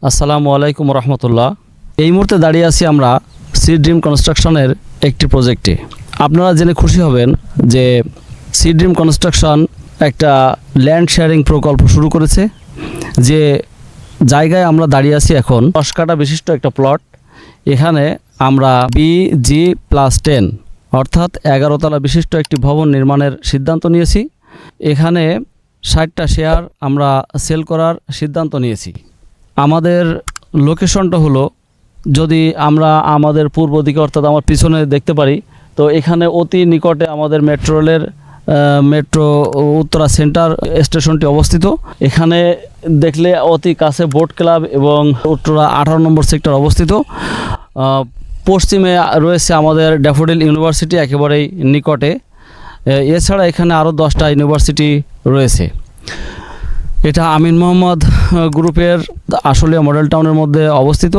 আসসালামু আলাইকুম রহমতুল্লাহ। এই মুহূর্তে দাঁড়িয়ে আছি আমরা সি ড্রিম কনস্ট্রাকশনের একটি প্রজেক্টে। আপনারা জেনে খুশি হবেন যে সি ড্রিম কনস্ট্রাকশন একটা ল্যান্ড শেয়ারিং প্রকল্প শুরু করেছে। যে জায়গায় আমরা দাঁড়িয়ে আছি এখন 10 কাঠা বিশিষ্ট একটা প্লট। এখানে আমরা BG+10 অর্থাৎ 11 তলা বিশিষ্ট একটি ভবন নির্মাণের সিদ্ধান্ত নিয়েছি। এখানে 60টা শেয়ার আমরা সেল করার সিদ্ধান্ত নিয়েছি। আমাদের লোকেশনটা হলো, যদি আমরা আমাদের পূর্ব দিকে অর্থাৎ আমার পিছনে দেখতে পারি, তো এখানে অতি নিকটে আমাদের মেট্রো উত্তরা সেন্টার স্টেশনটি অবস্থিত। এখানে দেখলে অতি কাছে বোট ক্লাব এবং উত্তরা 18 নম্বর সেক্টর অবস্থিত। পশ্চিমে রয়েছে আমাদের ড্যাফোডিল ইউনিভার্সিটি একেবারেই নিকটে। এছাড়া এখানে আরও 10টা ইউনিভার্সিটি রয়েছে। এটা আমিন মোহাম্মদ গ্রুপের আশুলিয়া মডেল টাউনের মধ্যে অবস্থিত।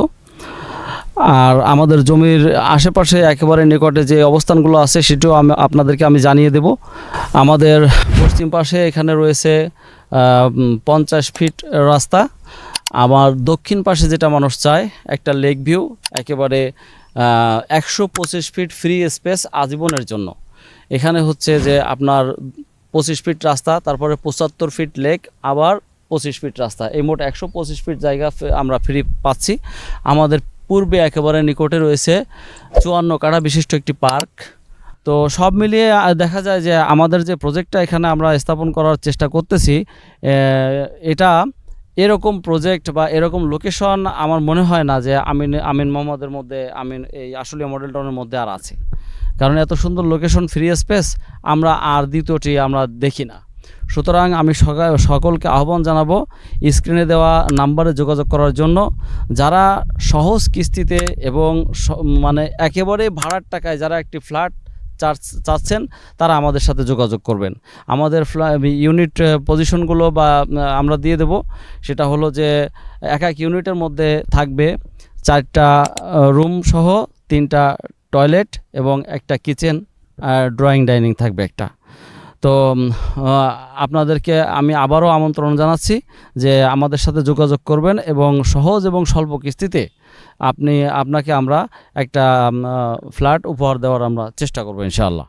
আর আমাদের জমির আশেপাশে একেবারে নিকটে যে অবস্থানগুলো আছে সেটাও আপনাদেরকে আমি জানিয়ে দেব। আমাদের পশ্চিম পাশে এখানে রয়েছে 50 ফিট রাস্তা। আমার দক্ষিণ পাশে যেটা মানুষ চায় একটা লেক ভিউ, একেবারে 125 ফিট ফ্রি স্পেস আজীবনের জন্য। এখানে হচ্ছে যে আপনার 25 ফিট রাস্তা, তারপরে 75 ফিট লেক, আবার 25 ফিট রাস্তা, এই মোট 125 ফিট জায়গা আমরা ফ্রি পাচ্ছি। আমাদের পূর্বে একেবারে নিকটে রয়েছে 54 কাঠা বিশিষ্ট একটি পার্ক। তো সব মিলিয়ে দেখা যায় যে আমাদের যে প্রজেক্টটা এখানে আমরা স্থাপন করার চেষ্টা করতেছি, এটা এরকম প্রজেক্ট বা এরকম লোকেশন আমার মনে হয় না যে আমিন মোহাম্মদের মধ্যে, এই আশুলিয়া মডেল টাউনের মধ্যে আর আছে। কারণ এত সুন্দর লোকেশন, ফ্রি স্পেস আমরা আর দ্বিতীয়টি আমরা দেখি না। সুতরাং আমি সকলকে আহ্বান জানাবো স্ক্রিনে দেওয়া নাম্বারে যোগাযোগ করার জন্য। যারা সহজ কিস্তিতে এবং মানে একেবারে ভাড়ার টাকায় যারা একটি ফ্ল্যাট চাচ্ছেন, তারা আমাদের সাথে যোগাযোগ করবেন। আমাদের ইউনিট পজিশনগুলো বা আমরা দিয়ে দেব। সেটা হলো যে এক ইউনিটের মধ্যে থাকবে 4টা রুম সহ 3টা টয়লেট এবং একটা কিচেন, ড্রয়িং ডাইনিং থাকবে একটা। তো আপনাদেরকে আমি আবারও আমন্ত্রণ জানাচ্ছি যে আমাদের সাথে যোগাযোগ করবেন এবং সহজ এবং স্বল্প কিস্তিতে আপনাকে আমরা একটা ফ্ল্যাট উপহার দেওয়ার আমরা চেষ্টা করবো ইনশাআল্লাহ।